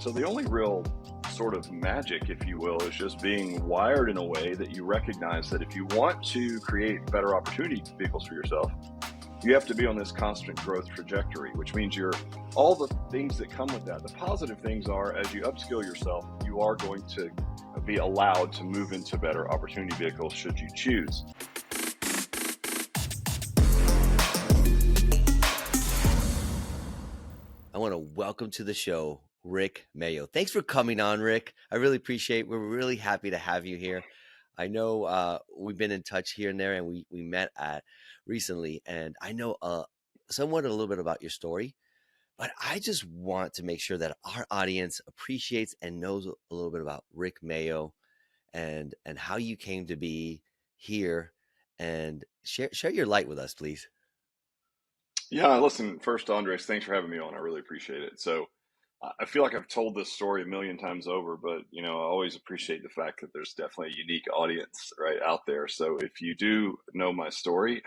So the only real sort of magic, if you will, is just being wired in a way that you recognize that if you want to create better opportunity vehicles for yourself, you have to be on this constant growth trajectory, which means you're all the things that come with that. The positive things are as you upskill yourself, you are going to be allowed to move into better opportunity vehicles should you choose. I want to welcome to the show, Rick Mayo. Thanks for coming on, Rick. I really appreciate it. We're really happy to have you here. I know we've been in touch here and there, and we met at recently, and I know somewhat a little bit about your story, but I just want to make sure that our audience appreciates and knows a little bit about Rick Mayo and how you came to be here, and share your light with us, please. Yeah, listen, first, Andres, thanks for having me on. I really appreciate it. So I feel like I've told this story a million times over, but I always appreciate the fact that there's definitely a unique audience right out there. So if you do know my story,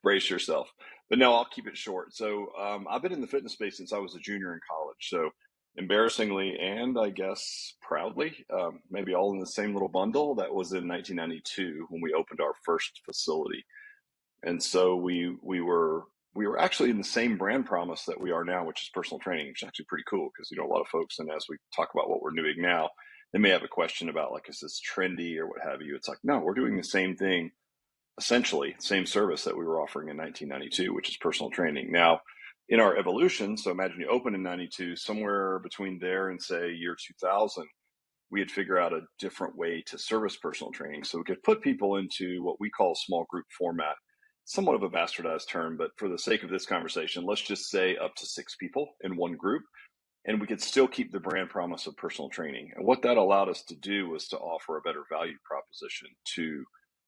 brace yourself. But no, I'll keep it short. So I've been in the fitness space since I was a junior in college. So embarrassingly and I guess proudly, maybe all in the same little bundle, that was in 1992 when we opened our first facility. And so we were actually in the same brand promise that we are now, which is personal training, which is actually pretty cool because a lot of folks, and as we talk about what we're doing now, they may have a question about like, is this trendy or what have you? It's like, no, we're doing the same thing, essentially same service that we were offering in 1992, which is personal training. Now, in our evolution, so imagine you open in 92, somewhere between there and say year 2000, we had figured out a different way to service personal training. So we could put people into what we call small group format, somewhat of a bastardized term, but for the sake of this conversation, let's just say up to 6 people in one group, and we could still keep the brand promise of personal training. And what that allowed us to do was to offer a better value proposition to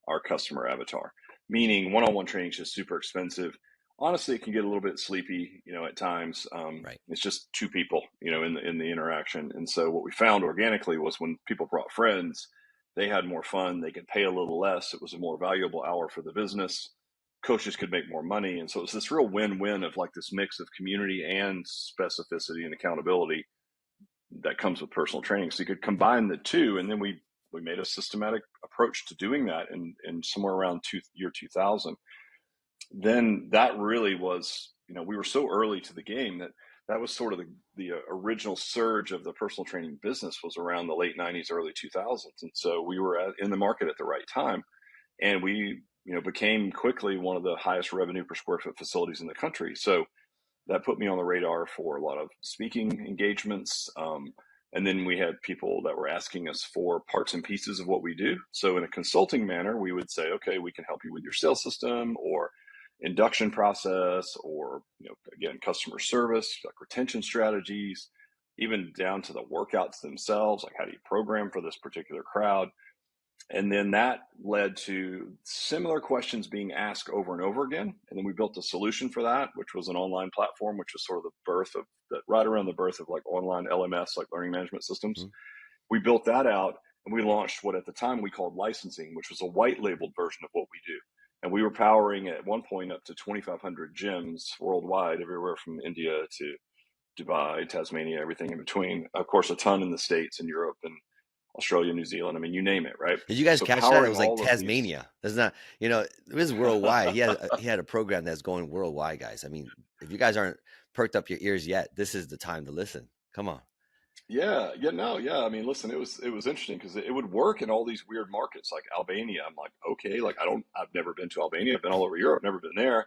our customer avatar, meaning one-on-one training is just super expensive. Honestly, it can get a little bit sleepy, at times. Right. It's just 2 people, in the interaction. And so what we found organically was when people brought friends, they had more fun. They could pay a little less. It was a more valuable hour for the business. Coaches could make more money. And so it's this real win-win of like this mix of community and specificity and accountability that comes with personal training. So you could combine the two. And then we made a systematic approach to doing that in somewhere around year 2000. Then that really was, we were so early to the game that was sort of the original surge of the personal training business was around the late 90s, early 2000s. And so we were in the market at the right time. And we became quickly one of the highest revenue per square foot facilities in the country. So that put me on the radar for a lot of speaking engagements. And then we had people that were asking us for parts and pieces of what we do. So in a consulting manner, we would say, okay, we can help you with your sales system or induction process, or, again, customer service, like retention strategies, even down to the workouts themselves. Like, how do you program for this particular crowd? And then that led to similar questions being asked over and over again. And then we built a solution for that, which was an online platform, which was sort of the birth of that, right around the birth of like online LMS, like learning management systems. Mm-hmm. We built that out and we launched what at the time we called licensing, which was a white labeled version of what we do. And we were powering at one point up to 2,500 gyms worldwide, everywhere from India to Dubai, Tasmania, everything in between. Of course, a ton in the States and Europe and Australia, New Zealand. I mean, you name it, right? Did you guys So catch that? It powering was like all of these. Tasmania. That's not, this is worldwide. He had a program that's going worldwide, guys. I mean, if you guys aren't perked up your ears yet, this is the time to listen. Come on. Yeah. I mean, listen, it was interesting because it would work in all these weird markets like Albania. I'm like, okay, like I've never been to Albania. I've been all over Europe, never been there.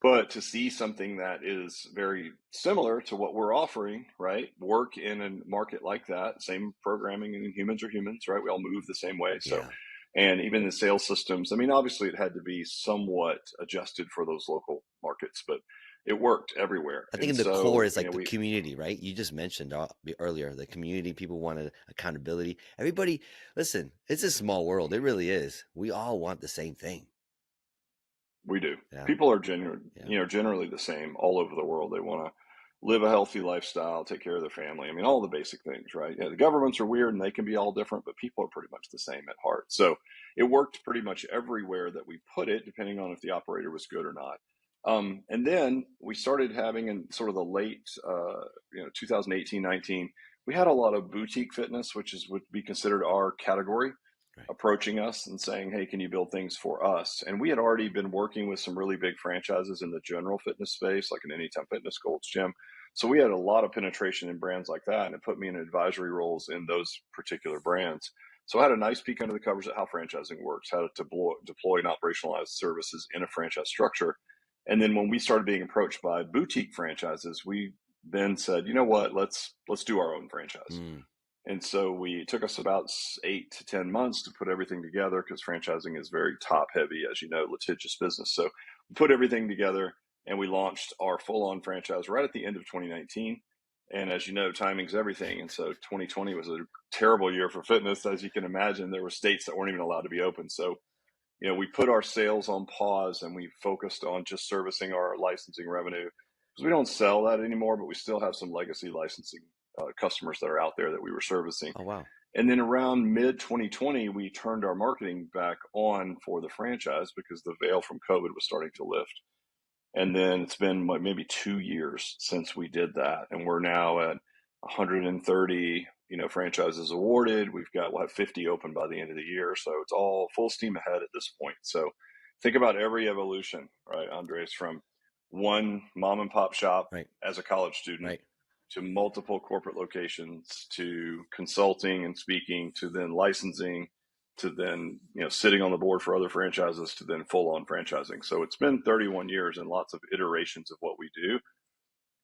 But to see something that is very similar to what we're offering, right? Work in a market like that, same programming, and humans are humans, right? We all move the same way. So, Yeah. and even the sales systems, I mean, obviously it had to be somewhat adjusted for those local markets, but it worked everywhere. I think And in the core so, is like the community, right? You just mentioned earlier the community. People wanted accountability. Everybody, listen, it's a small world. It really is. We all want the same thing. we do. Yeah. People are genuine, Yeah. generally the same all over the world. They want to live a healthy lifestyle, take care of their family. I mean, all the basic things, right? Yeah, the governments are weird and they can be all different, but people are pretty much the same at heart. So it worked pretty much everywhere that we put it, depending on if the operator was good or not. And then we started having in sort of the late, 2018, 19, we had a lot of boutique fitness, which is would be considered our category, Right. approaching us and saying, hey, can you build things for us? And we had already been working with some really big franchises in the general fitness space, like an Anytime Fitness, Gold's Gym. So we had a lot of penetration in brands like that, and it put me in advisory roles in those particular brands. So I had a nice peek under the covers at how franchising works, how to deploy and operationalize services in a franchise structure. And then when we started being approached by boutique franchises, we then said, you know what, let's do our own franchise. Mm. And so we took us about 8 to 10 months to put everything together, because franchising is very top heavy, as you know, litigious business. So we put everything together and we launched our full on franchise right at the end of 2019. And as you know, timing's everything. And so 2020 was a terrible year for fitness. As you can imagine, there were states that weren't even allowed to be open. So, we put our sales on pause and we focused on just servicing our licensing revenue, because we don't sell that anymore, but we still have some legacy licensing customers that are out there that we were servicing. Oh, wow. And then around mid 2020, we turned our marketing back on for the franchise because the veil from COVID was starting to lift. And then it's been maybe 2 years since we did that. And we're now at 130, franchises awarded. We'll have 50 open by the end of the year. So it's all full steam ahead at this point. So think about every evolution, right, Andres, from one mom and pop shop Right. as a college student Right. to multiple corporate locations to consulting and speaking to then licensing to then sitting on the board for other franchises to then full on franchising. So it's been 31 years and lots of iterations of what we do.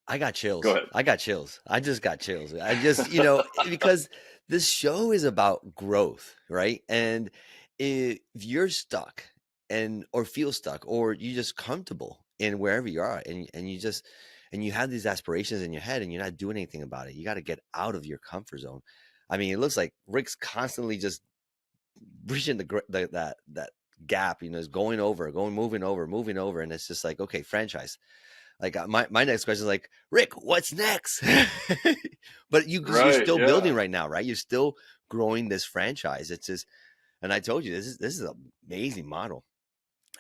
I got Go chills. ahead. I got chills. I just got chills. I just, because this show is about growth, right? And if you're stuck or feel stuck, or you just comfortable in wherever you are, and you have these aspirations in your head and you're not doing anything about it, you got to get out of your comfort zone. I mean, it looks like Rick's constantly just bridging that gap, is moving over. And it's just like, okay, franchise. Like my next question is like, Rick, what's next? But you're Right. still building Yeah. right now, right? You're still growing this franchise. It's just, and I told you this is an amazing model.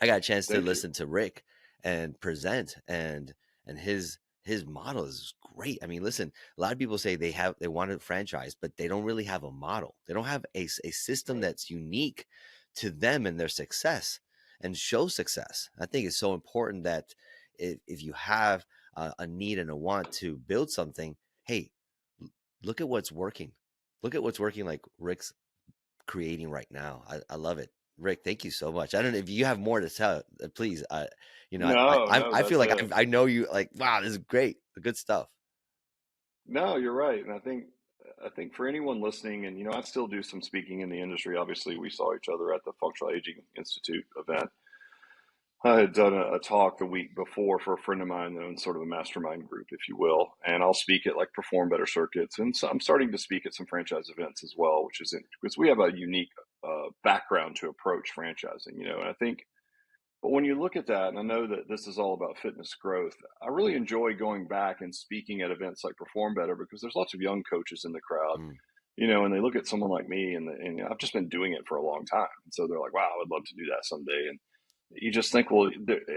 I got a chance to Thank you. listen to Rick and present, and his model is great. I mean, listen, a lot of people say they want a franchise, but they don't really have a model. They don't have a system Right. that's unique to them and their success and show success. I think it's so important that if you have a need and a want to build something, hey, look at what's working. Look at what's working, like Rick's creating right now. I love it. Rick, thank you so much. I don't know if you have more to tell, please. No, no, I feel that's like it. I know you, like, wow, this is great. Good stuff. No, you're right. And I think for anyone listening, and I still do some speaking in the industry. Obviously, we saw each other at the Functional Aging Institute event. I had done a talk the week before for a friend of mine that owns sort of a mastermind group, if you will. And I'll speak at like Perform Better circuits. And so I'm starting to speak at some franchise events as well, which is because we have a unique background to approach franchising, and I think, but when you look at that, and I know that this is all about fitness growth, I really enjoy going back and speaking at events like Perform Better because there's lots of young coaches in the crowd, Mm. and they look at someone like me and I've just been doing it for a long time. And so they're like, wow, I would love to do that someday. And you just think, well,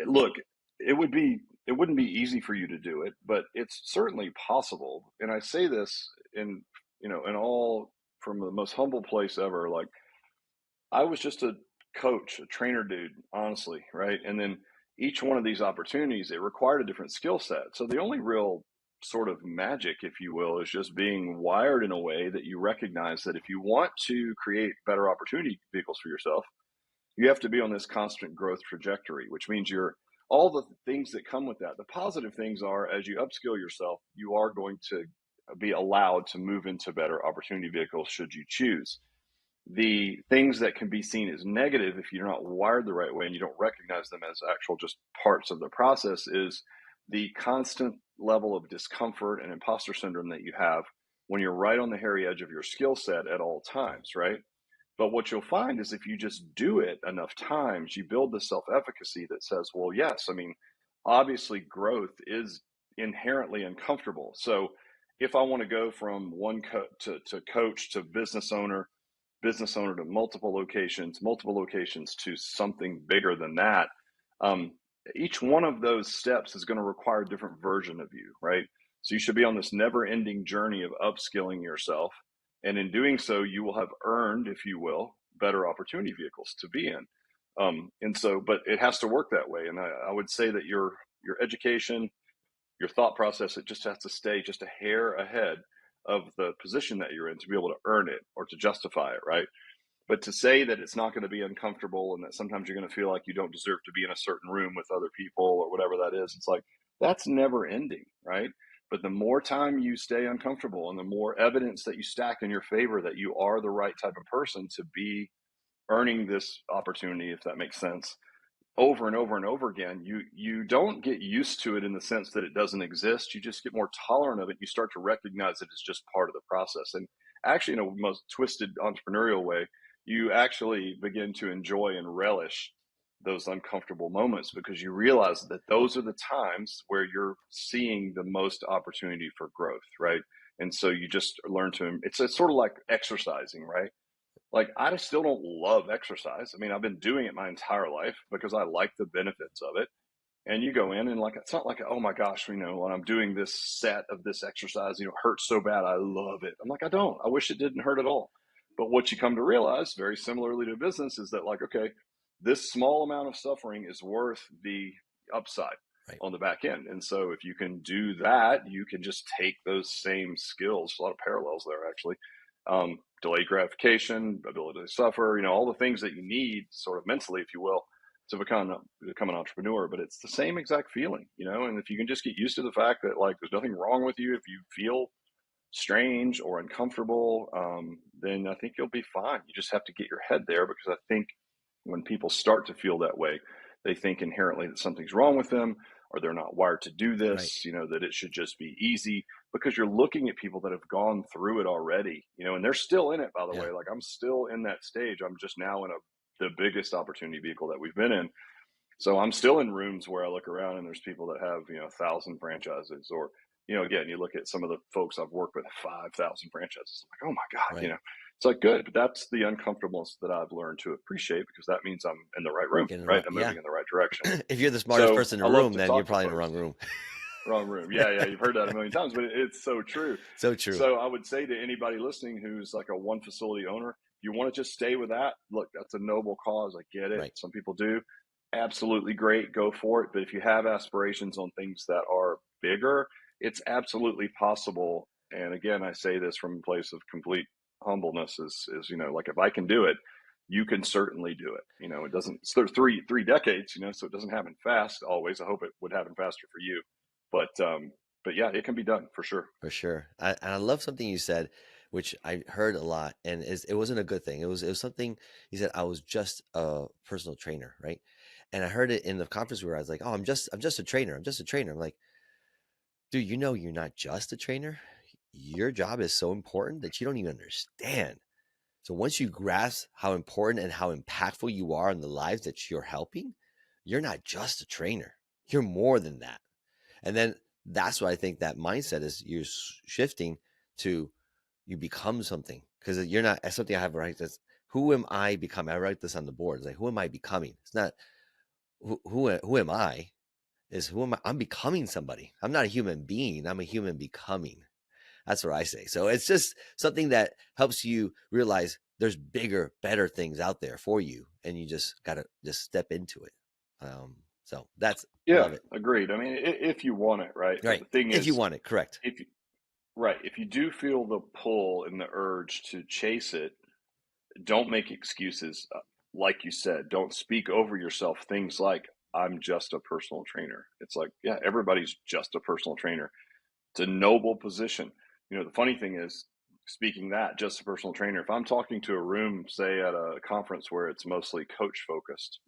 look, it wouldn't be easy for you to do it, but it's certainly possible. And I say this in all from the most humble place ever. Like I was just a coach, a trainer dude, honestly, right? And then each one of these opportunities, it required a different skill set. So the only real sort of magic, if you will, is just being wired in a way that you recognize that if you want to create better opportunity vehicles for yourself, you have to be on this constant growth trajectory, which means you're all the things that come with that. The positive things are as you upskill yourself, you are going to be allowed to move into better opportunity vehicles should you choose. The things that can be seen as negative if you're not wired the right way and you don't recognize them as actual just parts of the process is the constant level of discomfort and imposter syndrome that you have when you're right on the hairy edge of your skill set at all Right. times, right? But what you'll find is if you just do it enough times, you build the self efficacy that says, well, yes, I mean, obviously growth is inherently uncomfortable. So if I want to go from to coach to business owner to multiple locations to something bigger than that, each one of those steps is going to require a different version of you, right? So you should be on this never ending journey of upskilling yourself. And in doing so, you will have earned, if you will, better opportunity vehicles to be in. And so, but it has to work that way. And I would say that your education, your thought process, it just has to stay just a hair ahead of the position that you're in to be able to earn it or to justify it, right? But to say that it's not going to be uncomfortable and that sometimes you're going to feel like you don't deserve to be in a certain room with other people or whatever that is, it's like that's never ending, right? But the more time you stay uncomfortable and the more evidence that you stack in your favor that you are the right type of person to be earning this opportunity, if that makes sense, over and over and over again, you don't get used to it in the sense that it doesn't exist. You just get more tolerant of it. You start to recognize it as just part of the process. And actually, in a most twisted entrepreneurial way, you actually begin to enjoy and relish those uncomfortable moments because you realize that those are the times where you're seeing the most opportunity for growth, right? And so you just learn to, it's sort of like exercising, right? Like, I still don't love exercise. I mean, I've been doing it my entire life because I like the benefits of it. And you go in and like, it's not like, oh my gosh, when I'm doing this set of this exercise, it hurts so bad. I love it. I'm like, I don't. I wish it didn't hurt at all. But what you come to realize, very similarly to business, is that like, okay, this small amount of suffering is worth the upside Right. on the back end. And so if you can do that, you can just take those same skills, a lot of parallels there actually, delayed gratification, ability to suffer, all the things that you need sort of mentally, if you will, to become an entrepreneur. But it's the same exact feeling, and if you can just get used to the fact that like there's nothing wrong with you if you feel strange or uncomfortable, then I think you'll be fine. You just have to get your head there, because I think when people start to feel that way, they think inherently that something's wrong with them or they're not wired to do Right. this, that it should just be easy, because you're looking at people that have gone through it already, and they're still in it, by the Yeah. way. Like, I'm still in that stage. I'm just now in the biggest opportunity vehicle that we've been in. So I'm still in rooms where I look around and there's people that have, 1,000 franchises, or, again, you look at some of the folks I've worked with, 5,000 franchises. Like, oh my God, Right. it's like good, but that's the uncomfortableness that I've learned to appreciate, because that means I'm in the right room, Getting right? around. I'm Yeah. moving in the right direction. If you're the smartest So person in I the love room, to then you're talk to probably in the folks. wrong room. Wrong room. Yeah. You've heard that a million times, but it's so true. So true. So I would say to anybody listening who's like a one facility owner, you want to just stay with that. Look, that's a noble cause. I get it. Right. Some people do. Absolutely great. Go for it. But if you have aspirations on things that are bigger, it's absolutely possible. And again, I say this from a place of complete humbleness is, like, if I can do it, you can certainly do it. It doesn't, so there's three decades, so it doesn't happen fast always. I hope it would happen faster for you. But yeah, it can be done for sure. For sure. And I love something you said, which I heard a lot, and it wasn't a good thing. It was something you said. I was just a personal trainer, right? And I heard it in the conference where I was like, "Oh, I'm just a trainer. I'm just a trainer." I'm like, "Dude, you're not just a trainer. Your job is so important that you don't even understand." So once you grasp how important and how impactful you are in the lives that you're helping, you're not just a trainer. You're more than that. And then that's what I think that mindset is. You're shifting to you become something, because you're not, as something I have right. That's who am I becoming? I write this on the board. It's like, who am I becoming? It's not who am I, is who am I? I'm becoming somebody. I'm not a human being. I'm a human becoming. That's what I say. So it's just something that helps you realize there's bigger, better things out there for you, and you just gotta just step into it. So I Yeah, love it. agreed. I mean, if you want it, right? But Right. the thing If you is, want it, correct. if you, right, if you do feel the pull and the urge to chase it, don't make excuses. Like you said, don't speak over yourself. Things like, I'm just a personal trainer. It's like, yeah, everybody's just a personal trainer. It's a noble position. The funny thing is, speaking that, just a personal trainer, if I'm talking to a room, say at a conference where it's mostly coach focused,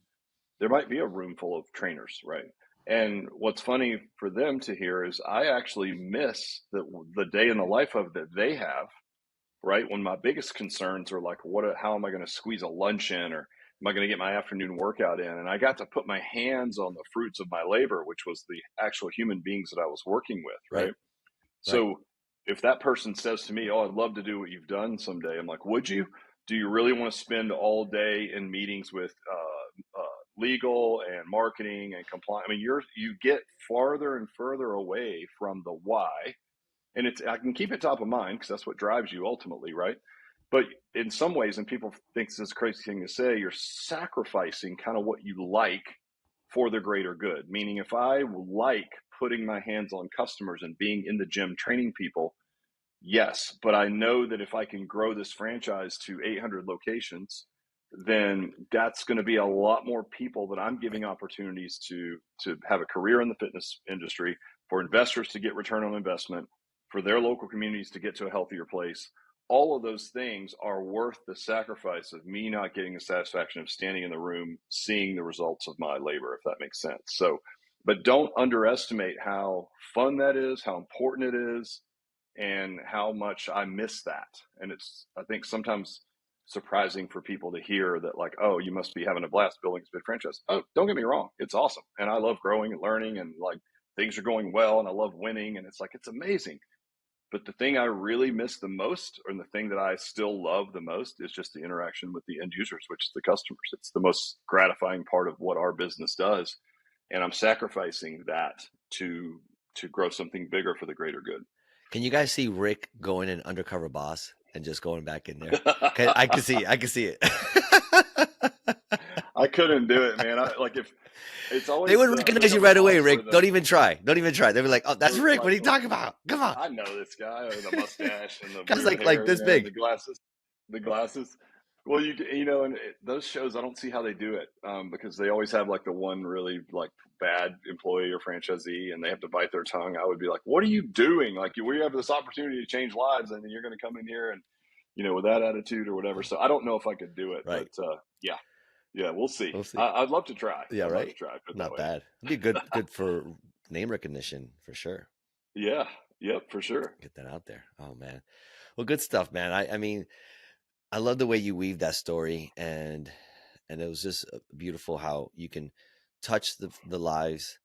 there might be a room full of trainers, right? And what's funny for them to hear is I actually miss the day in the life of that they have, right? When my biggest concerns are like, how am I going to squeeze a lunch in, or am I going to get my afternoon workout in? And I got to put my hands on the fruits of my labor, which was the actual human beings that I was working with, Right. right? Right. So if that person says to me, "Oh, I'd love to do what you've done someday," I'm like, "Would you? Do you really want to spend all day in meetings with legal and marketing and compliance. I mean, you get farther and further away from the why, and I can keep it top of mind because that's what drives you ultimately, right? But in some ways, and people think this is a crazy thing to say, you're sacrificing kind of what you like for the greater good. Meaning, if I like putting my hands on customers and being in the gym training people, yes, but I know that if I can grow this franchise to 800 locations, then that's going to be a lot more people that I'm giving opportunities to have a career in the fitness industry, for investors to get return on investment, for their local communities to get to a healthier place. All of those things are worth the sacrifice of me not getting the satisfaction of standing in the room, seeing the results of my labor, if that makes sense. So, but don't underestimate how fun that is, how important it is, and how much I miss that. And it's, I think, sometimes surprising for people to hear that, like, oh, you must be having a blast building a big franchise. Oh, don't get me wrong, it's awesome, and I love growing and learning, and like things are going well, and I love winning, and it's like, it's amazing. But the thing I really miss the most, or the thing that I still love the most, is just the interaction with the end users, which is the customers. It's the most gratifying part of what our business does, and I'm sacrificing that to grow something bigger for the greater good. Can you guys see Rick going an undercover boss and just going back in there? I can see it. I couldn't do it, man. If it's They always would the recognize you undercover right away, boss or Rick. Don't even try. Don't even try. They'll be like, "Oh, that's or Rick. What like, are you talking about? Come on." I know this guy with the mustache and the Guy's weird like hair, this and big. the glasses. Well, and those shows, I don't see how they do it, because they always have like the one really like bad employee or franchisee, and they have to bite their tongue. I would be like, "What are you doing? Like, we have this opportunity to change lives, and then you're going to come in here and with that attitude or whatever." So I don't know if I could do it, Right. but yeah. Yeah, we'll see. We'll see. I'd love to try. Yeah, I'd love to right. try. Put it that Not way. bad. It'd be good for name recognition for sure. Yeah. Yep. For sure. Get that out there. Oh man. Well, good stuff, man. I mean, I love the way you weave that story, and it was just beautiful how you can touch the lives,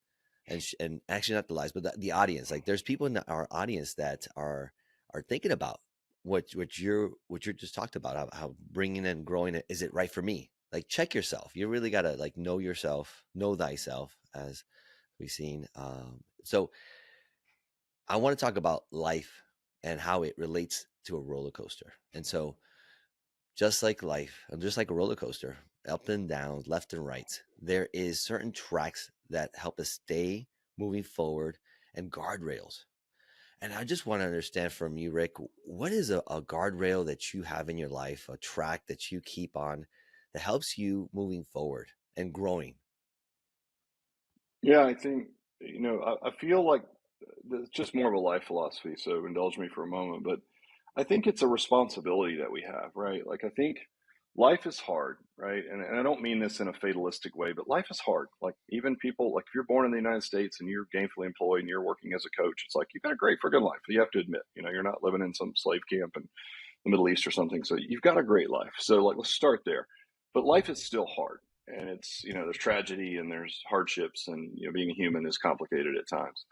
and actually not the lives, but the audience. Like, there's people in our audience that are thinking about what you're just talked about, how bringing and growing it. Is it right for me? Like, check yourself. You really got to like know yourself, know thyself, as we've seen. So I want to talk about life and how it relates to a roller coaster. And so, just like life, just like a roller coaster, up and down, left and right, there is certain tracks that help us stay moving forward, and guardrails. And I just want to understand from you, Rick, what is a guardrail that you have in your life, a track that you keep on that helps you moving forward and growing? Yeah, I think, I feel like it's just more of a life philosophy. So indulge me for a moment, but I think it's a responsibility that we have, right? Like, I think life is hard, right? And I don't mean this in a fatalistic way, but life is hard. Like, even people, like, if you're born in the United States and you're gainfully employed and you're working as a coach, it's like, you've got a great friggin' life. You have to admit, you're not living in some slave camp in the Middle East or something. So you've got a great life. So, like, let's start there. But life is still hard. And it's, there's tragedy and there's hardships, and, being a human is complicated at times.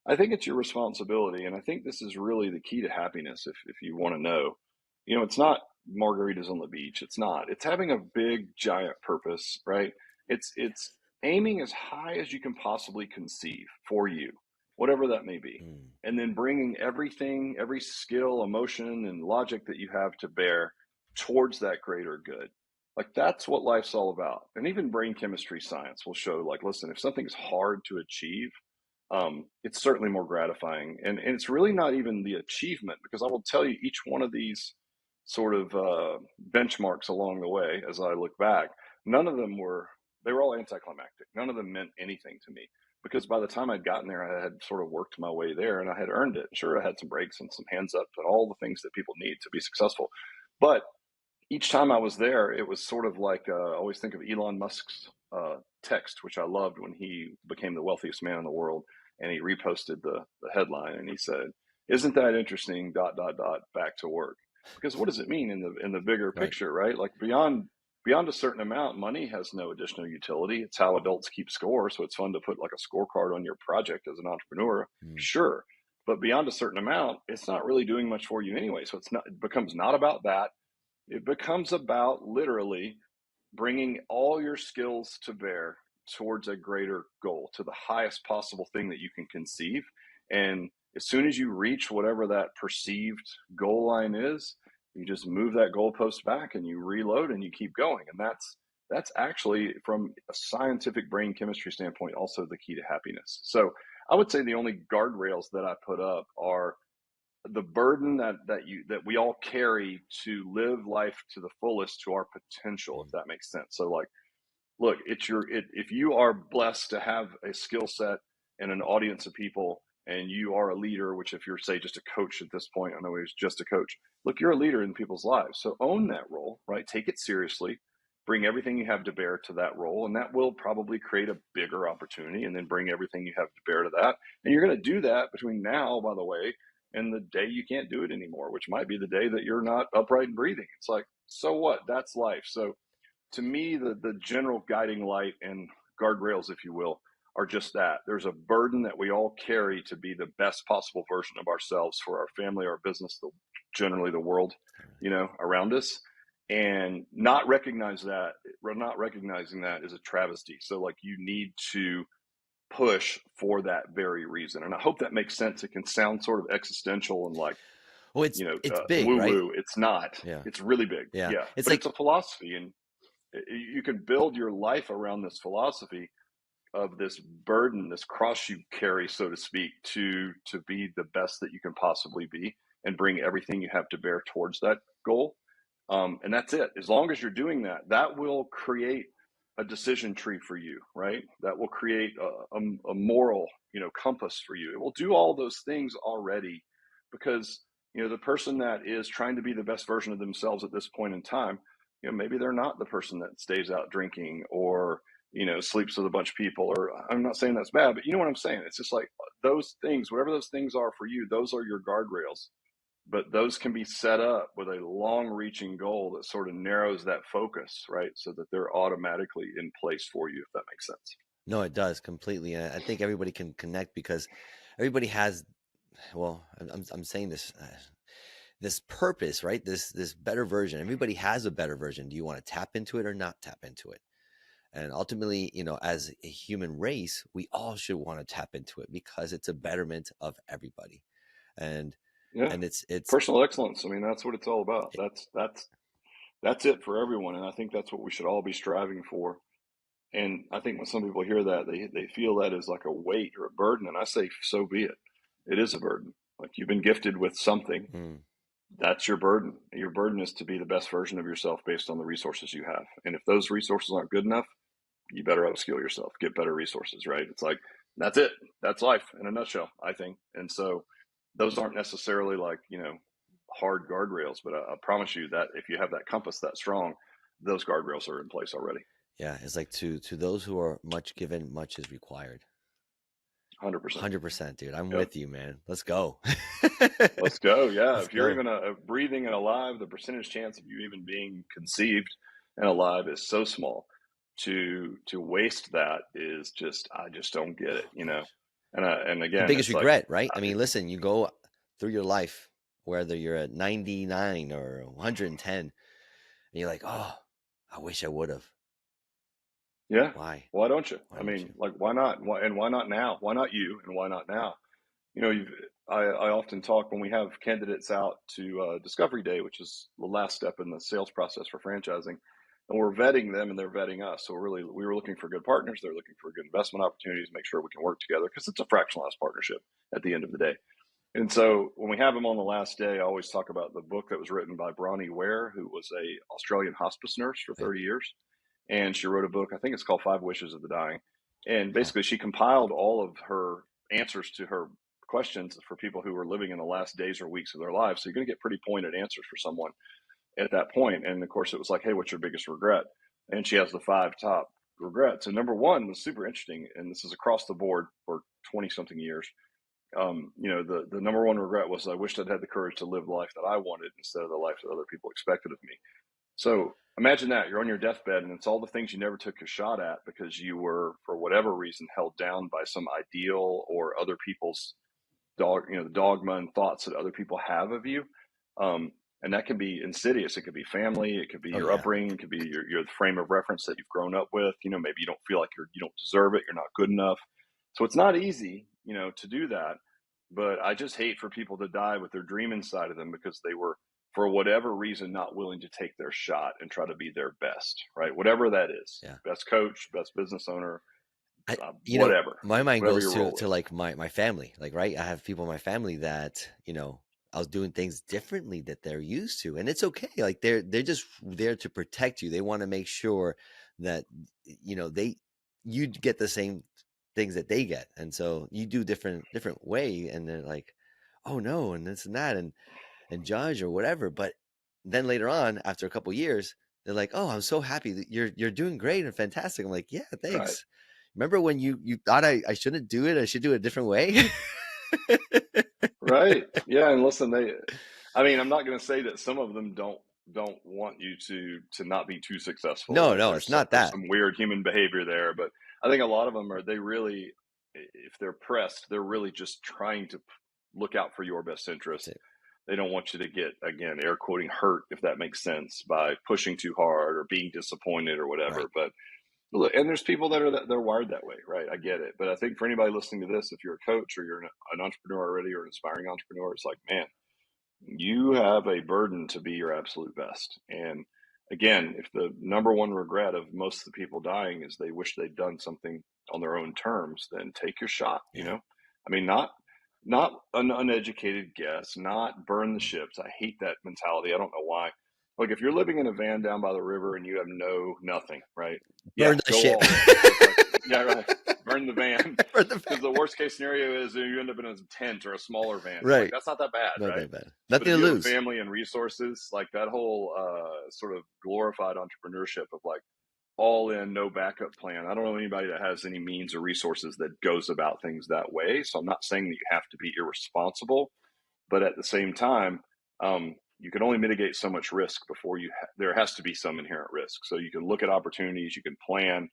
I think it's your responsibility. And I think this is really the key to happiness. If you want to know, it's not margaritas on the beach. It's not, it's having a big, giant purpose, right? It's aiming as high as you can possibly conceive for you, whatever that may be. Mm. And then bringing everything, every skill, emotion, and logic that you have to bear towards that greater good. Like, that's what life's all about. And even brain chemistry science will show, like, listen, if something's hard to achieve, it's certainly more gratifying. And it's really not even the achievement, because I will tell you, each one of these sort of benchmarks along the way, as I look back, none of them they were all anticlimactic. None of them meant anything to me, because by the time I'd gotten there, I had sort of worked my way there and I had earned it. Sure, I had some breaks and some hands up and all the things that people need to be successful. But each time I was there, it was sort of like, I always think of Elon Musk's text, which I loved, when he became the wealthiest man in the world, and he reposted the headline, and he said, "Isn't that interesting? ... Back to work." Because what does it mean in the bigger Right. picture, right? Like, beyond a certain amount, money has no additional utility. It's how adults keep score. So it's fun to put like a scorecard on your project as an entrepreneur, Mm. sure. But beyond a certain amount, it's not really doing much for you anyway. So it becomes not about that. It becomes about literally bringing all your skills to bear towards a greater goal, to the highest possible thing that you can conceive. And as soon as you reach whatever that perceived goal line is, you just move that goalpost back and you reload and you keep going. And that's actually, from a scientific brain chemistry standpoint, also the key to happiness. So I would say the only guardrails that I put up are the burden that we all carry to live life to the fullest, to our potential, if that makes sense. So like, look, if you are blessed to have a skill set and an audience of people, and you are a leader, which if you're, say, just a coach at this point, I know he was just a coach. Look, you're a leader in people's lives. So own that role, right? Take it seriously, bring everything you have to bear to that role. And that will probably create a bigger opportunity, and then bring everything you have to bear to that. And you're going to do that between now, by the way, and the day you can't do it anymore, which might be the day that you're not upright and breathing. It's like, so what? That's life. So to me, the general guiding light and guardrails, if you will, are just that. There's a burden that we all carry to be the best possible version of ourselves for our family, our business, generally the world, around us. And not recognizing that is a travesty. So like, you need to push for that very reason. And I hope that makes sense. It can sound sort of existential and like, Well, it's big, woo right? woo. It's not. Yeah. It's really big. Yeah. Yeah. It's but like, it's a philosophy, and you can build your life around this philosophy of this burden, this cross you carry, so to speak, to be the best that you can possibly be, and bring everything you have to bear towards that goal. And that's it. As long as you're doing that, that will create a decision tree for you, right? That will create a moral, compass for you. It will do all those things already, because, the person that is trying to be the best version of themselves at this point in time, maybe they're not the person that stays out drinking or, sleeps with a bunch of people. Or, I'm not saying that's bad, but you know what I'm saying? It's just like, those things, whatever those things are for you, those are your guardrails. But those can be set up with a long reaching goal that sort of narrows that focus, right? So that they're automatically in place for you, if that makes sense. no, it does completely. And I think everybody can connect, because everybody has, well, I'm saying this, this purpose, right? This better version. Everybody has a better version. Do you want to tap into it or not tap into it? And ultimately, as a human race, we all should want to tap into it, because it's a betterment of everybody. And Yeah, and it's personal excellence. I mean, that's what it's all about. That's it for everyone, and I think that's what we should all be striving for. And I think when some people hear that, they feel that as like a weight or a burden, and I say, so be it. It is a burden. Like, you've been gifted with something. That's your burden. Your burden is to be the best version of yourself based on the resources you have. And if those resources aren't good enough, you better upskill yourself, get better resources, right? It's like, that's it. That's life in a nutshell, I think. And so those aren't necessarily like, hard guardrails, but I promise you that if you have that compass that strong, those guardrails are in place already. yeah, it's like, to those who are much given, much is required. 100%. 100%, dude. I'm Yep. with you, man. Let's go. Let's go. Yeah. Let's If you're go. even breathing and alive, the percentage chance of you even being conceived and alive is so small. To waste that is just, I just don't get it, Gosh. And The again, biggest it's like, regret, right? I mean, listen, you go through your life, whether you're at 99 or 110, and you're like, oh, I wish I would have. yeah, Why? why don't you? Why I don't mean, you? like, why not? Why not now? Why not you? And why not now? I often talk when we have candidates out to Discovery Day, which is the last step in the sales process for franchising, and we're vetting them and they're vetting us. So we were looking for good partners. They're looking for good investment opportunities, make sure we can work together, because it's a fractionalized partnership at the end of the day. And so when we have them on the last day, I always talk about the book that was written by Bronnie Ware, who was a Australian hospice nurse for Right. 30 years. And she wrote a book, I think it's called Five Wishes of the Dying. And Wow. basically she compiled all of her answers to her questions for people who were living in the last days or weeks of their lives. So you're going to get pretty pointed answers for someone at that point. And of course it was like, hey, what's your biggest regret? And she has the 5 top regrets. And number 1 was super interesting. And this is across the board for 20 something years. The number 1 regret was, I wished I'd had the courage to live the life that I wanted instead of the life that other people expected of me. So imagine that you're on your deathbed, and it's all the things you never took a shot at because you were, for whatever reason, held down by some ideal or other people's the dogma and thoughts that other people have of you. And that can be insidious. It could be family. It could be Oh your yeah. upbringing. It could be your frame of reference that you've grown up with. Maybe you don't feel like you don't deserve it. You're not good enough. So it's not easy, to do that. But I just hate for people to die with their dream inside of them because they were, for whatever reason, not willing to take their shot and try to be their best, right? Whatever that is, Yeah. best coach, best business owner, I, whatever, my mind whatever goes your to role is. like my family, like, right? I have people in my family that, I was doing things differently that they're used to, and it's okay. Like they're just there to protect you. They want to make sure that you get the same things that they get, and so you do different way, and they're like, oh no, and this and that, and judge or whatever. But then later on, after a couple years, they're like, "Oh, I'm so happy that you're doing great and fantastic." I'm like, "Yeah, Right. thanks." Remember when you thought I shouldn't do it? I should do it a different way. Right. Yeah. And listen, I'm not going to say that some of them don't want you to not be too successful, No, right? no, it's not There's that. some weird human behavior there, but I think a lot of them they really, if they're pressed, they're really just trying to look out for your best That's interest. it. They don't want you to get, again, air quoting, hurt, if that makes sense, by pushing too hard or being disappointed or whatever. Right. But look, and there's people they're wired that way, right? I get it. But I think for anybody listening to this, if you're a coach or you're an entrepreneur already or an aspiring entrepreneur, it's like, man, you have a burden to be your absolute best. And again, if the number one regret of most of the people dying is they wish they'd done something on their own terms, then take your shot. Yeah. Not an uneducated guess, not burn the ships. I hate that mentality. I don't know why. Like if you're living in a van down by the river and you have nothing, right? Yeah, Burn the go ship. all in. It's like, yeah, right. Burn the van. Burn the Because the worst case scenario is you end up in a tent or a smaller van. It's like, right. that's not that bad, Not right? that bad. But Nothing if to you have a lose. family and resources, like that whole sort of glorified entrepreneurship of like all in, no backup plan. I don't know anybody that has any means or resources that goes about things that way. So I'm not saying that you have to be irresponsible, but at the same time, you can only mitigate so much risk before there has to be some inherent risk. So you can look at opportunities, you can plan,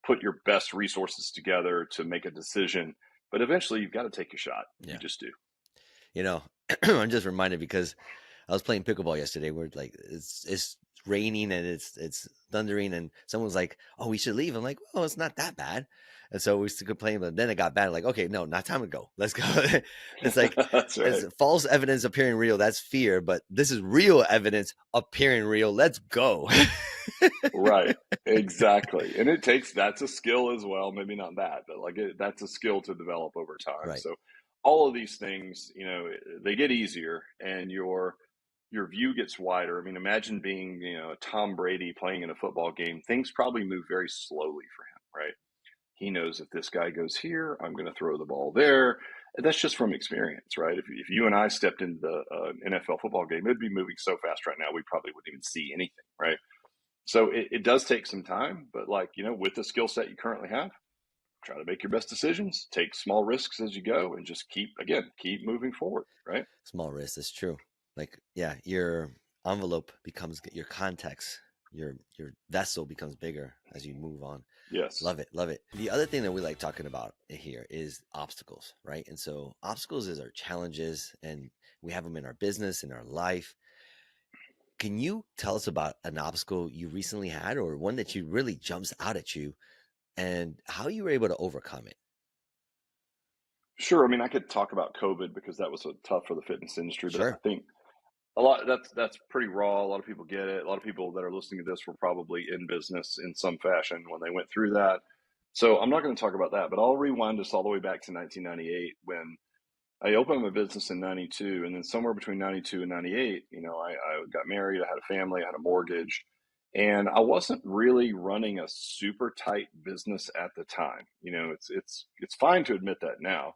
put your best resources together to make a decision. But eventually, you've got to take a shot. You Yeah. just do. I'm just reminded because I was playing pickleball yesterday where like it's raining and it's thundering and someone's like, "Oh, we should leave." I'm like, "Well, it's not that bad." And so we still playing, but then it got bad. Like, okay, no, not time to go. Let's go. It's like That's it's right. false evidence appearing real. That's fear, but this is real evidence appearing real. Let's go. Right. Exactly. And that's a skill as well. Maybe not that, but that's a skill to develop over time. Right. So all of these things, they get easier and your view gets wider. I mean, imagine being, Tom Brady playing in a football game. Things probably move very slowly for him, right? He knows if this guy goes here, I'm going to throw the ball there. And that's just from experience, right? If you and I stepped into the NFL football game, it'd be moving so fast right now, we probably wouldn't even see anything, right? So it does take some time, but with the skill set you currently have, try to make your best decisions, take small risks as you go, and just keep moving forward, right? Small risk. That's true. Like, yeah, your envelope becomes your context. Your vessel becomes bigger as you move on. Yes. Love it, love it. The other thing that we like talking about here is obstacles, right? And so obstacles is our challenges, and we have them in our business, in our life. Can you tell us about an obstacle you recently had, or one that you really jumps out at you, and how you were able to overcome it? Sure. I mean, I could talk about COVID because that was so tough for the fitness industry, but I Sure. think a lot that's pretty raw. A lot of people get it. A lot of people that are listening to this were probably in business in some fashion when they went through that. So I'm not going to talk about that, but I'll rewind us all the way back to 1998 when I opened my business in 92. And then somewhere between 92 and 98, I got married, I had a family, I had a mortgage, and I wasn't really running a super tight business at the time. It's fine to admit that now,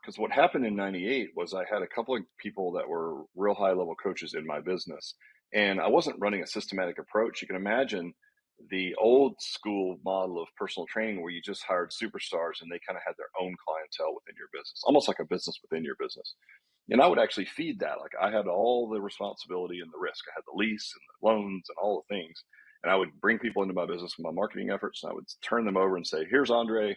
because what happened in 98 was I had a couple of people that were real high level coaches in my business, and I wasn't running a systematic approach. You can imagine the old school model of personal training where you just hired superstars and they kind of had their own clientele within your business, almost like a business within your business. And I would actually feed that. Like I had all the responsibility and the risk. I had the lease and the loans and all the things. And I would bring people into my business with my marketing efforts, and I would turn them over and say, here's Andre.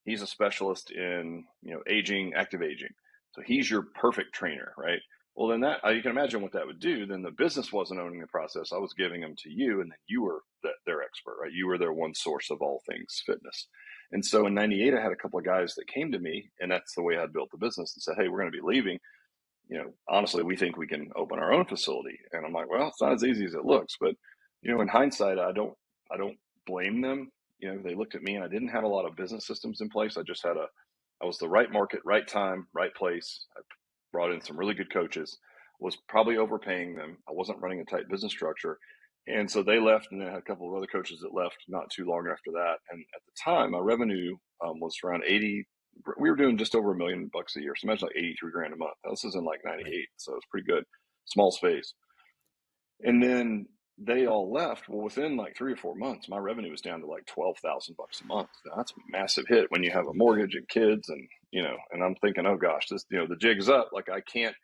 He's a specialist in, aging, active aging. So he's your perfect trainer, right? Well, then you can imagine what that would do. Then the business wasn't owning the process. I was giving them to you, and then you were their expert, right? You were their one source of all things fitness. And so in 98, I had a couple of guys that came to me, and that's the way I built the business, and said, hey, we're going to be leaving. Honestly, we think we can open our own facility. And I'm like, well, it's not as easy as it looks. But, in hindsight, I don't blame them. They looked at me and I didn't have a lot of business systems in place. I was the right market, right time, right place. I brought in some really good coaches, was probably overpaying them. I wasn't running a tight business structure. And so they left, and then I had a couple of other coaches that left not too long after that. And at the time, my revenue was around 80. We were doing just over $1 million a year. So imagine like 83 grand a month. This is in like Right. 98. So it's pretty good. Small space. And then they all left. Well, within like 3 or 4 months, my revenue was down to like 12,000 bucks a month. Now, that's a massive hit when you have a Huge. mortgage and kids, and I'm thinking, oh gosh, this, the jig's up. Like I can't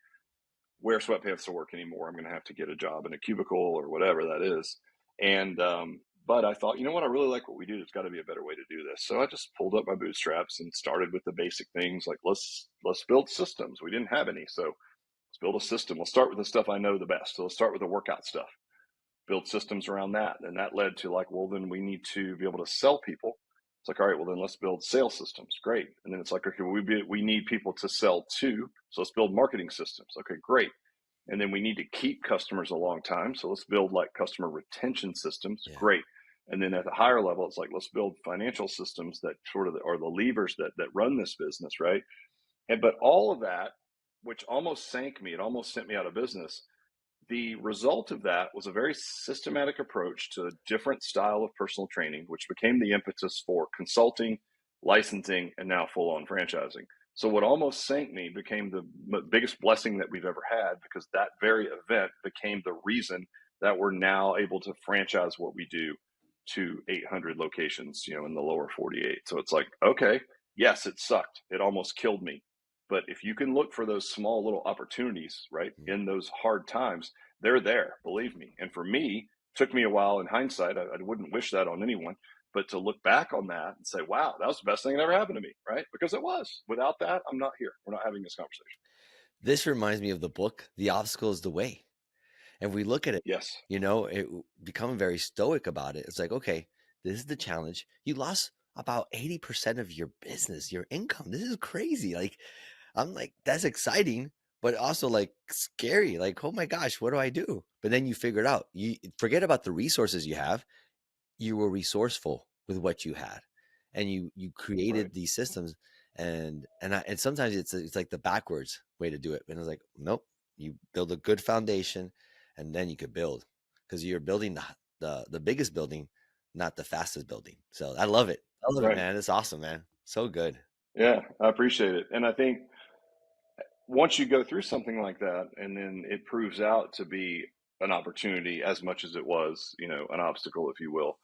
wear sweatpants to work anymore. I'm going to have to get a job in a cubicle or whatever that is. And, but I thought, you know what? I really like what we do. There's got to be a better way to do this. So I just pulled up my bootstraps and started with the basic things like let's build systems. We didn't have any, so let's build a system. We'll start with the stuff I know the best. So let's start with the workout stuff. Build systems around that, and that led to like, well, then we need to be able to sell people. It's like, all right, well then let's build sales systems. Great. And then it's like, okay, we need people to sell to, so let's build marketing systems. Okay, great. And then we need to keep customers a long time. So let's build like customer retention systems. Yeah. Great. And then at the higher level, it's like, let's build financial systems that sort of are the levers that run this business, right? But all of that, which almost sank me, it almost sent me out of business. The result of that was a very systematic approach to a different style of personal training, which became the impetus for consulting, licensing, and now full on franchising. So what almost sank me became the biggest blessing that we've ever had, because that very event became the reason that we're now able to franchise what we do to 800 locations, in the lower 48. So it's like, okay, yes, it sucked. It almost killed me. But if you can look for those small little opportunities, right, Mm. in those hard times, they're there, believe me. And for me, it took me a while in hindsight. I wouldn't wish that on anyone, but to look back on that and say, wow, that was the best thing that ever happened to me, right? Because it was. Without that, I'm not here. We're not having this conversation. This reminds me of the book, The Obstacle is the Way. And we look at it, Yes. become very stoic about it. It's like, okay, this is the challenge. You lost about 80% of your business, your income. This is crazy. Like, I'm like, that's exciting, but also like scary. Like, oh my gosh, what do I do? But then you figure it out. You forget about the resources you have. You were resourceful with what you had, and you Right. created these systems. And sometimes it's like the backwards way to do it. And it's like, nope, you build a good foundation, and then you could build, because you're building the biggest building, not the fastest building. So I love it. I love it, Right. man. It's awesome, man. So good. Yeah, I appreciate it. And I think once you go through something like that, and then it proves out to be an opportunity as much as it was, an obstacle, if you will,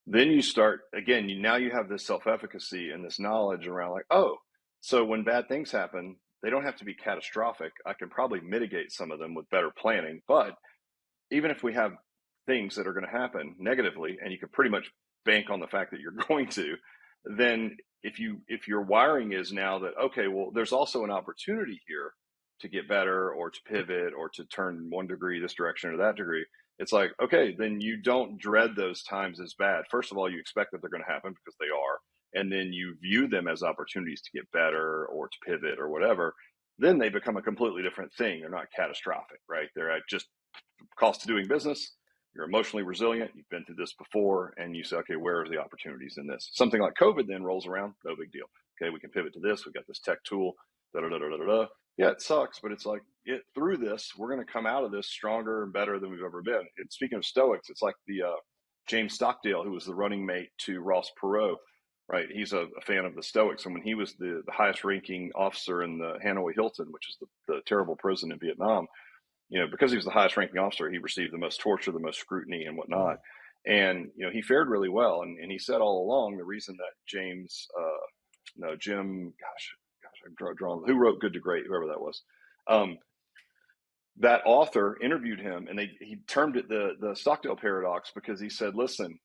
then you start again, now you have this self-efficacy and this knowledge around like, oh, so when bad things happen, they don't have to be catastrophic. I can probably mitigate some of them with better planning. But even if we have things that are going to happen negatively, and you can pretty much bank on the fact that you're going to, then if your wiring is now that, okay, well, there's also an opportunity here to get better or to pivot or to turn 1 degree this direction or that degree, it's like, okay, then you don't dread those times as bad. First of all, you expect that they're going to happen because they are, and then you view them as opportunities to get better or to pivot or whatever. Then they become a completely different thing. They're not catastrophic, right? They're at just cost of doing business. You're emotionally resilient. You've been through this before, and you say, okay, where are the opportunities in this? Something like COVID then rolls around, no big deal. Okay, we can pivot to this. We've got this tech tool. Da da da da da da. Yeah, it sucks, but it's like through this, we're going to come out of this stronger and better than we've ever been. And speaking of Stoics, it's like the James Stockdale, who was the running mate to Ross Perot, right? He's a fan of the Stoics, and when he was the highest ranking officer in the Hanoi Hilton, which is the terrible prison in Vietnam, because he was the highest ranking officer, he received the most torture, the most scrutiny, and whatnot. Mm. And he fared really well. And he said all along the reason that Jim, I'm drawing who wrote Good to Great, whoever that was. That author interviewed him, and he termed it the Stockdale paradox, because he said, listen,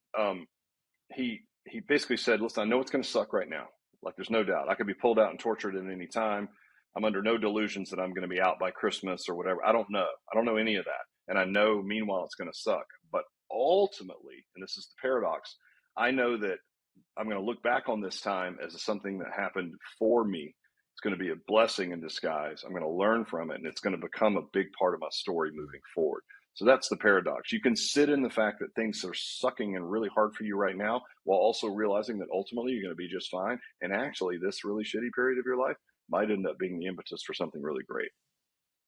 he basically said, listen, I know it's going to suck right now. Like, there's no doubt. I could be pulled out and tortured at any time. I'm under no delusions that I'm going to be out by Christmas or whatever. I don't know. I don't know any of that. And I know, meanwhile, it's going to suck. But ultimately, and this is the paradox, I know that I'm going to look back on this time as something that happened for me. It's going to be a blessing in disguise. I'm going to learn from it, and it's going to become a big part of my story moving forward. So that's the paradox. You can sit in the fact that things are sucking and really hard for you right now, while also realizing that ultimately you're going to be just fine. And actually, this really shitty period of your life might end up being the impetus for something really great.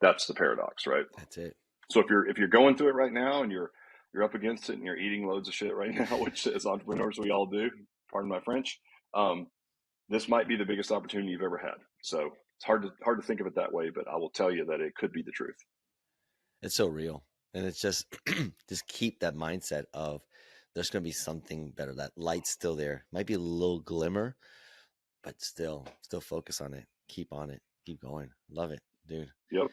That's the paradox, right? That's it. So if you're going through it right now and you're up against it and you're eating loads of shit right now, which as entrepreneurs we all do, pardon my French, this might be the biggest opportunity you've ever had. So it's hard to think of it that way, but I will tell you that it could be the truth. It's so real. And it's just keep that mindset of there's going to be something better. That light's still there. Might be a little glimmer, but still focus on it. Keep on it. Keep going. Love it, dude. Yep.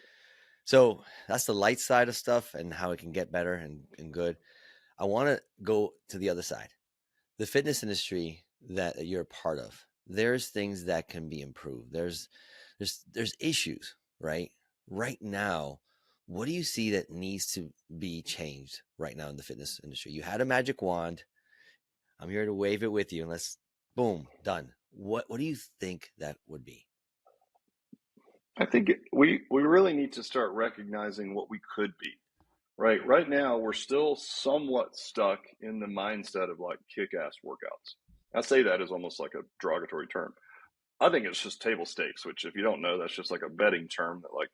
So that's the light side of stuff and how it can get better and good. I want to go to the other side. The fitness industry that you're a part of, there's things that can be improved. There's issues, right? Right now, what do you see that needs to be changed right now in the fitness industry? You had a magic wand. I'm here to wave it with you, and let's boom, done. What do you think that would be? I think we really need to start recognizing what we could be. Right now, we're still somewhat stuck in the mindset of like kick-ass workouts. I say that as almost like a derogatory term. I think it's just table stakes, which if you don't know, that's just like a betting term that like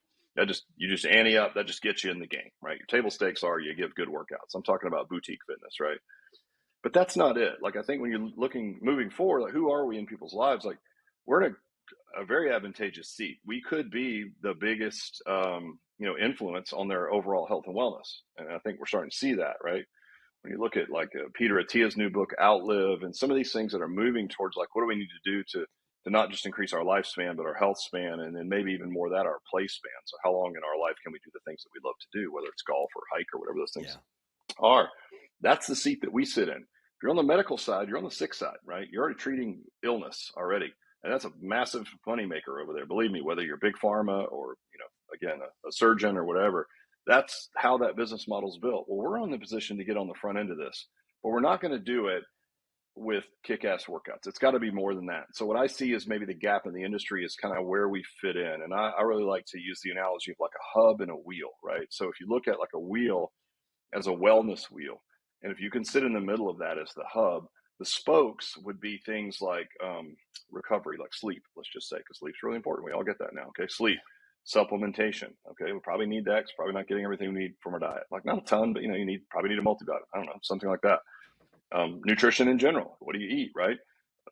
you just ante up, that just gets you in the game, right? Your table stakes are you give good workouts. I'm talking about boutique fitness, right? But that's not it. Like I think when you're moving forward, like who are we in people's lives? Like we're in a very advantageous seat. We could be the biggest influence on their overall health and wellness. And I think we're starting to see that, right? When you look at like Peter Attia's new book, Outlive, and some of these things that are moving towards like, what do we need to do to not just increase our lifespan, but our health span, and then maybe even more of that, our play span. So how long in our life can we do the things that we love to do, whether it's golf or hike or whatever those things are? That's the seat that we sit in. If you're on the medical side, you're on the sick side, right? You're already treating illness already. And that's a massive moneymaker over there. Believe me, whether you're big pharma or, again, a surgeon or whatever, that's how that business model is built. Well, we're on the position to get on the front end of this, but we're not going to do it with kick-ass workouts. It's got to be more than that. So what I see is maybe the gap in the industry is kind of where we fit in. And I really like to use the analogy of like a hub and a wheel, right? So if you look at like a wheel as a wellness wheel, and if you can sit in the middle of that as the hub, the spokes would be things like recovery, like sleep, let's just say, because sleep's really important. We all get that now, okay? Sleep, supplementation, okay? We probably need that, probably not getting everything we need from our diet. Like not a ton, but you probably need a multivitamin. I don't know, something like that. Nutrition in general, what do you eat, right?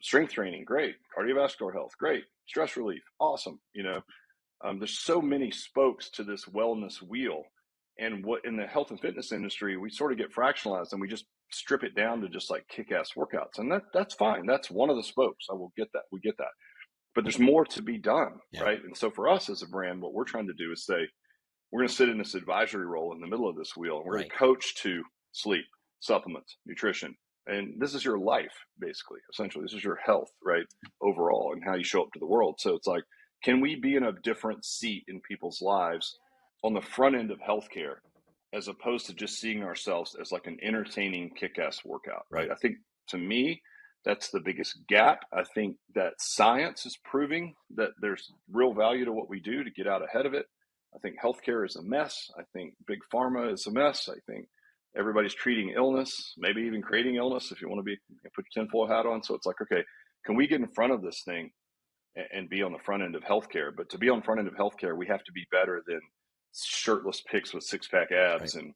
Strength training, great. Cardiovascular health, great. Stress relief, awesome. There's so many spokes to this wellness wheel. And what in the health and fitness industry, we sort of get fractionalized and we just strip it down to just like kick-ass workouts. And that's fine. That's one of the spokes. I will get that. We get that. But there's more to be done, right? And so for us as a brand, what we're trying to do is say, we're going to sit in this advisory role in the middle of this wheel. And we're going to coach to sleep, supplements, nutrition. And this is your life, basically, essentially. This is your health, right? Overall, and how you show up to the world. So it's like, can we be in a different seat in people's lives on the front end of healthcare, as opposed to just seeing ourselves as like an entertaining kick-ass workout, right? I think to me, that's the biggest gap. I think that science is proving that there's real value to what we do to get out ahead of it. I think healthcare is a mess. I think big pharma is a mess. I think everybody's treating illness, maybe even creating illness if you want to put your tinfoil hat on. So it's like, okay, can we get in front of this thing and be on the front end of healthcare? But to be on the front end of healthcare, we have to be better than shirtless pics with six-pack abs and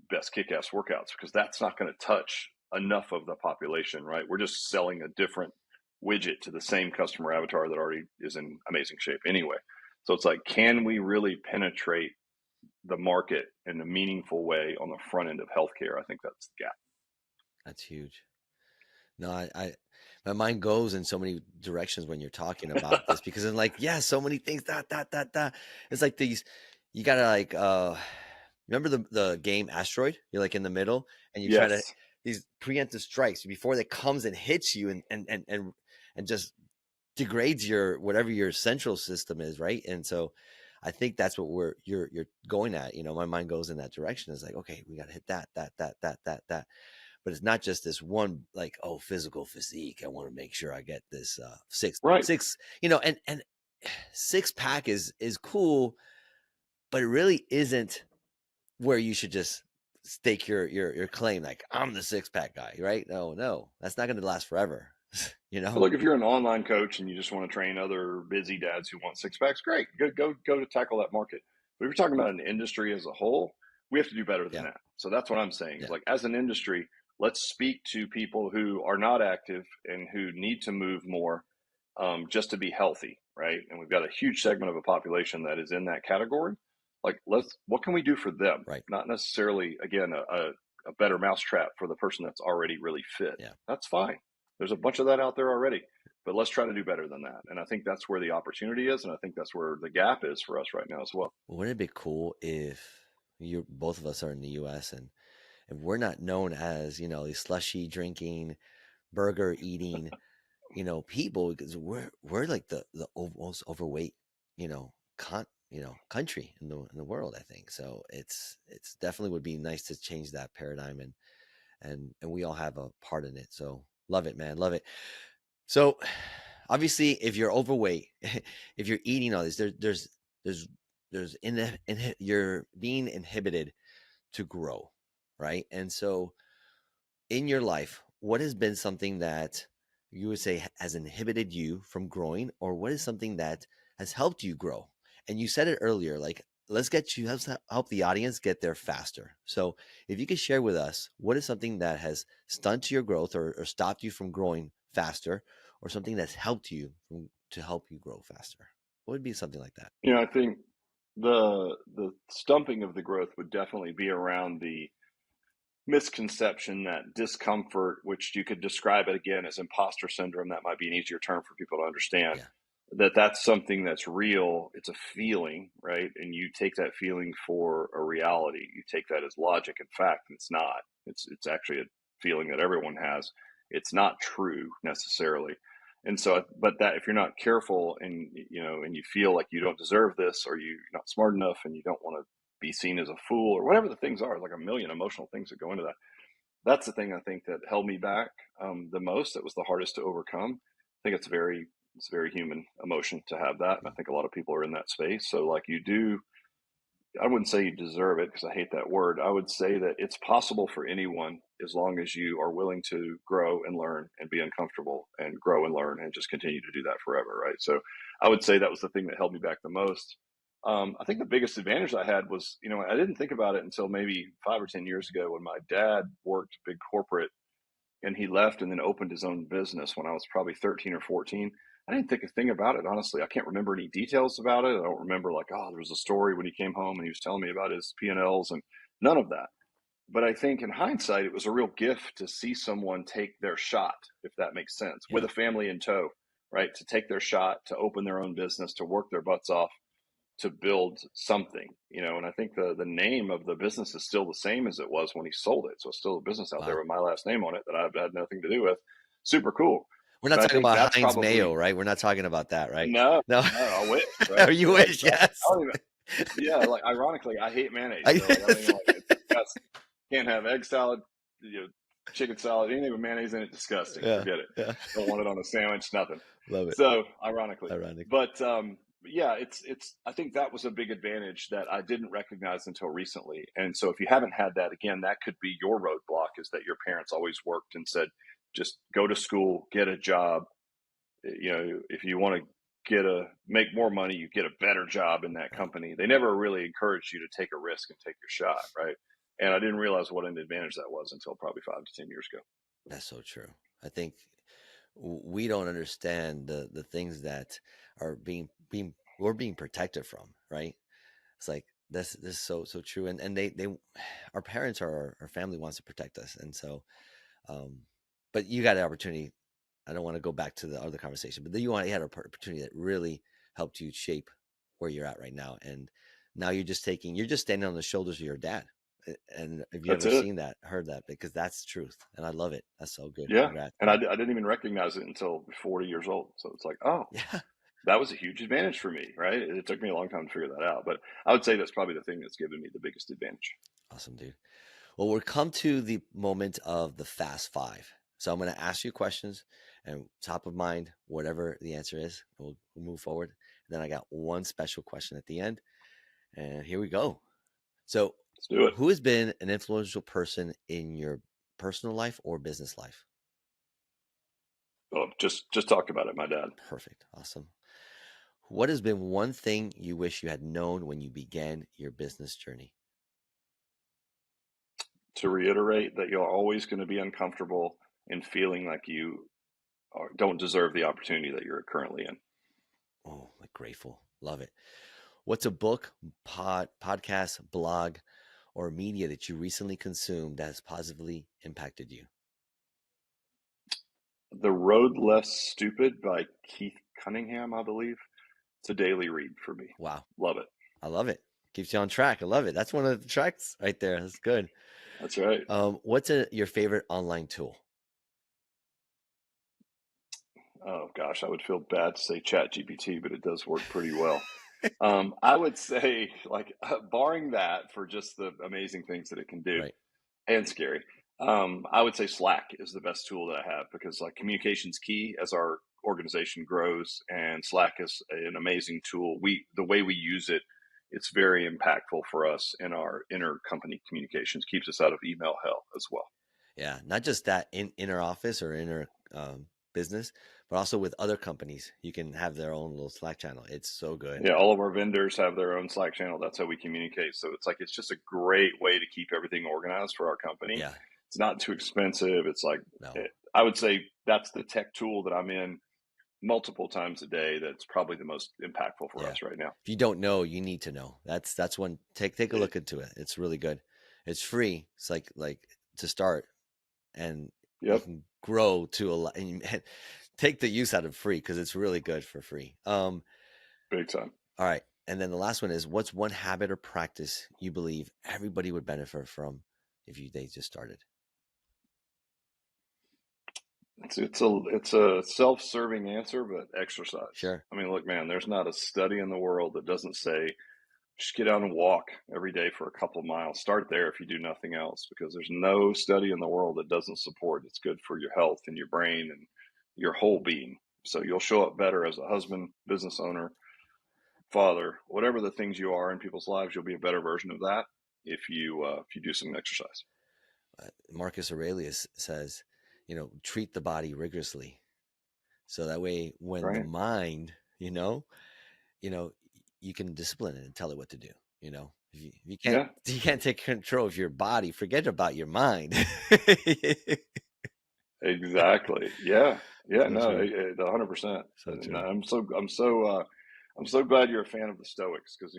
best kick-ass workouts, because that's not going to touch enough of the population, right? We're just selling a different widget to the same customer avatar that already is in amazing shape anyway. So it's like, can we really penetrate the market in a meaningful way on the front end of healthcare? I think that's the gap. That's huge. No, my mind goes in so many directions when you're talking about this, because I'm like, yeah, so many things. It's like these. You gotta like, remember the game Asteroid? You're like in the middle, and you try to these preemptive strikes before it comes and hits you, and just degrades your whatever your central system is, right? And so I think that's what you're going at. My mind goes in that direction. It's like, okay, we got to hit that. But it's not just this one, like, oh, physical physique. I want to make sure I get this Right. six, and six pack is cool, but it really isn't where you should just stake your claim, like, I'm the six pack guy, right? No, that's not going to last forever. But look, if you're an online coach and you just want to train other busy dads who want six packs, great. Go to tackle that market. But if you're talking about an industry as a whole, we have to do better than Yeah. that. So that's what I'm saying. Yeah. Is like, as an industry, let's speak to people who are not active and who need to move more, just to be healthy, right? And we've got a huge segment of a population that is in that category. Like, what can we do for them? Right. Not necessarily, again, a better mousetrap for the person that's already really fit. Yeah. That's fine. There's a bunch of that out there already, but let's try to do better than that. And I think that's where the opportunity is. And I think that's where the gap is for us right now as well. Wouldn't it be cool if both of us are in the US and we're not known as, these slushy drinking, burger eating, people, because we're like the most overweight, country in the world, I think. So it's definitely would be nice to change that paradigm, and we all have a part in it. So love it, man. Love it. So obviously, if you're overweight, if you're eating all this, you're being inhibited to grow, right? And so in your life, what has been something that you would say has inhibited you from growing, or what is something that has helped you grow? And you said it earlier, like, let's help the audience get there faster. So if you could share with us, what is something that has stunted your growth or stopped you from growing faster, or something that's helped you to help you grow faster? What would be something like that? I think the stumping of the growth would definitely be around the misconception that discomfort, which you could describe it again as imposter syndrome, that might be an easier term for people to understand, Yeah. that's something that's real. It's a feeling, right? And you take that feeling for a reality. You take that as logic and fact, and it's not. It's actually a feeling that everyone has. It's not true necessarily. And so, but that if you're not careful and and you feel like you don't deserve this, or you're not smart enough, and you don't want to be seen as a fool, or whatever the things are, like a million emotional things that go into that. That's the thing I think that held me back the most. That was the hardest to overcome. I think it's very human emotion to have that, and I think a lot of people are in that space. So like you do, I wouldn't say you deserve it because I hate that word. I would say that it's possible for anyone as long as you are willing to grow and learn and be uncomfortable and grow and learn and just continue to do that forever, right? So I would say that was the thing that held me back the most. I think the biggest advantage I had was, I didn't think about it until maybe 5 or 10 years ago when my dad worked big corporate and he left and then opened his own business when I was probably 13 or 14. I didn't think a thing about it, honestly. I can't remember any details about it. I don't remember like, oh, there was a story when he came home and he was telling me about his P&Ls and none of that. But I think in hindsight, it was a real gift to see someone take their shot, if that makes sense, with Yeah. a family in tow, right? To take their shot, to open their own business, to work their butts off, to build something, and I think the name of the business is still the same as it was when he sold it. So it's still a business out there Wow. with my last name on it that I've had nothing to do with. Super cool. We're not But I talking think about that's Heinz probably Mayo, right? We're not talking about that, right? no, No. no, I wish, right? You Yeah, wish, exactly. yes. I don't even, yeah, like ironically, I hate mayonnaise. I, So like I don't even like it. It's disgusting. Can't have egg salad, chicken salad, anything with mayonnaise in it, disgusting. yeah, Forget it. yeah. Don't want it on a sandwich, nothing. Love it. So ironically, Ironic. but yeah, it's. I think that was a big advantage that I didn't recognize until recently. And so if you haven't had that, again, that could be your roadblock, is that your parents always worked and said, just go to school, get a job. If you want to make more money, you get a better job in that Right. company. They never really encouraged you to take a risk and take your shot, right? And I didn't realize what an advantage that was until probably 5 to 10 years ago. That's so true. I think we don't understand the things that are we're being protected from, right? It's like this is so true. And they our parents are our family wants to protect us. And so but you got an opportunity. I don't want to go back to the other conversation, but then you had an opportunity that really helped you shape where you're at right now. And now you're just standing on the shoulders of your dad. And have you That's ever it. seen that, heard that? Because that's truth. And I love it. That's so good. Yeah. Congrats, And man. I didn't even recognize it until 40 years old. So it's like, oh, Yeah. that was a huge advantage for me, right? It took me a long time to figure that out. But I would say that's probably the thing that's given me the biggest advantage. Awesome, dude. Well, we're come to the moment of the fast five. So I'm going to ask you questions and top of mind, whatever the answer is, we'll move forward. And then I got one special question at the end. And here we go. So, Let's do it. who has been an influential person in your personal life or business life? Oh, just talked about it, my dad. Perfect. Awesome. What has been one thing you wish you had known when you began your business journey? To reiterate that you're always going to be uncomfortable and feeling like you don't deserve the opportunity that you're currently in. Oh, like grateful. Love it. What's a book, podcast, blog, or media that you recently consumed that has positively impacted you? The Road Less Stupid by Keith Cunningham, I believe. It's a daily read for me. Wow. Love it. I love it. Keeps you on track. I love it. That's one of the tracks right there. That's good. That's right. What's your favorite online tool? Oh gosh, I would feel bad to say Chat GPT, but it does work pretty well. I would say, like, barring that for just the amazing things that it can do, Right. and scary. I would say Slack is the best tool that I have because like communication's key as our organization grows, and Slack is an amazing tool. The way we use it, it's very impactful for us in our intercompany communications. Keeps us out of email hell as well. Yeah. Not just that in inner office or inner business, but also with other companies. You can have their own little Slack channel. It's so good. Yeah, all of our vendors have their own Slack channel. That's how we communicate. So it's like it's just a great way to keep everything organized for our company. Yeah. It's not too expensive. It's like No. I would say that's the tech tool that I'm in multiple times a day that's probably the most impactful for Yeah. us right now. If you don't know, you need to know. That's one. Take a look into it. It's really good. It's free. It's like to start, and you Yep, can grow to a lot. And take the use out of free because it's really good for free. big time. All right. And then the last one is, what's one habit or practice you believe everybody would benefit from if they just started? It's a self-serving answer, but exercise. Sure. I mean, look, man, there's not a study in the world that doesn't say just get out and walk every day for a couple miles. Start there if you do nothing else, because there's no study in the world that doesn't support it's good for your health and your brain and your whole being. So you'll show up better as a husband, business owner, father, whatever the things you are in people's lives. You'll be a better version of that if you do some exercise. Marcus Aurelius says, treat the body rigorously. So that way, when the Right? mind, you know, you can discipline it and tell it what to do. If you can't, Yeah. you can't take control of your body. Forget about your mind. Exactly. Yeah. Yeah. So No, true. 100%. So And true. I'm so glad you're a fan of the Stoics because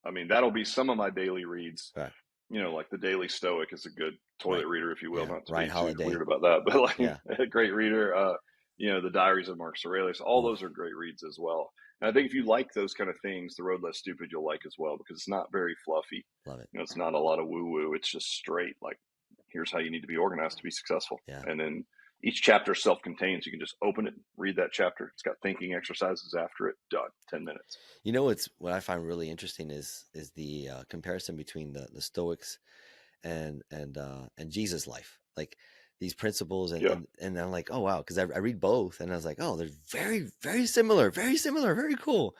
I mean, that'll be some of my daily reads. Right. Like the Daily Stoic is a good Right. toilet reader, if you will, Yeah. not to Ryan be too Holiday. weird about that, but like Yeah. a great reader. The Diaries of Marcus Aurelius, all Ooh, those are great reads as well. And I think if you like those kind of things, The Road Less Stupid you'll like as well because it's not very fluffy. love it. It's not a lot of woo woo. It's just straight like here's how you need to be organized to be successful. Yeah. And then each chapter is self-contained. So you can just open it, read that chapter. It's got thinking exercises after it. Done. 10 minutes. What I find really interesting is the comparison between the Stoics and Jesus' life, like these principles, and Yeah. I'm like, oh wow, because I read both, and I was like, oh, they're very very similar, very cool.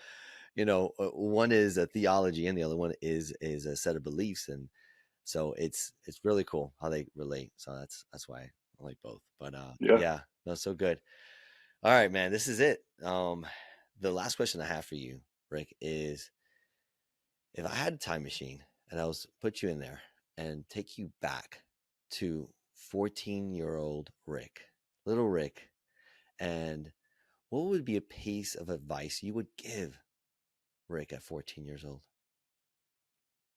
One is a theology, and the other one is a set of beliefs, and so it's really cool how they relate. So that's why I like both. But Yeah. yeah, no, so good. All right, man, this is it. The last question I have for you, Rick, is if I had a time machine and I was put you in there and take you back to 14-year-old Rick, little Rick, and what would be a piece of advice you would give Rick at 14 years old?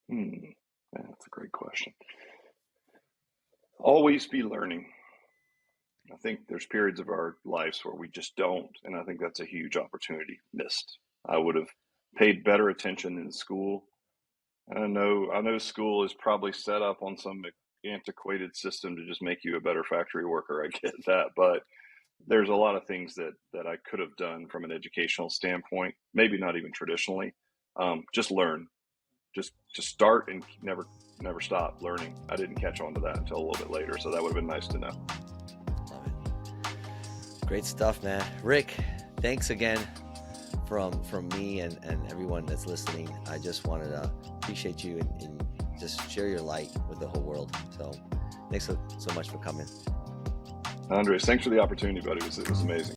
Yeah, that's a great question. Always be learning. I think there's periods of our lives where we just don't. And I think that's a huge opportunity missed. I would have paid better attention in school I know school is probably set up on some antiquated system to just make you a better factory worker. I get that, but there's a lot of things that I could have done from an educational standpoint, maybe not even traditionally. Just learn, just start and never stop learning. I didn't catch on to that until a little bit later, so that would have been nice to know. Love it. Great stuff, man. Rick, thanks again from me and everyone that's listening. I just wanted to appreciate you and just share your light with the whole world. So thanks so much for coming. Andres, thanks for the opportunity, buddy. It was amazing.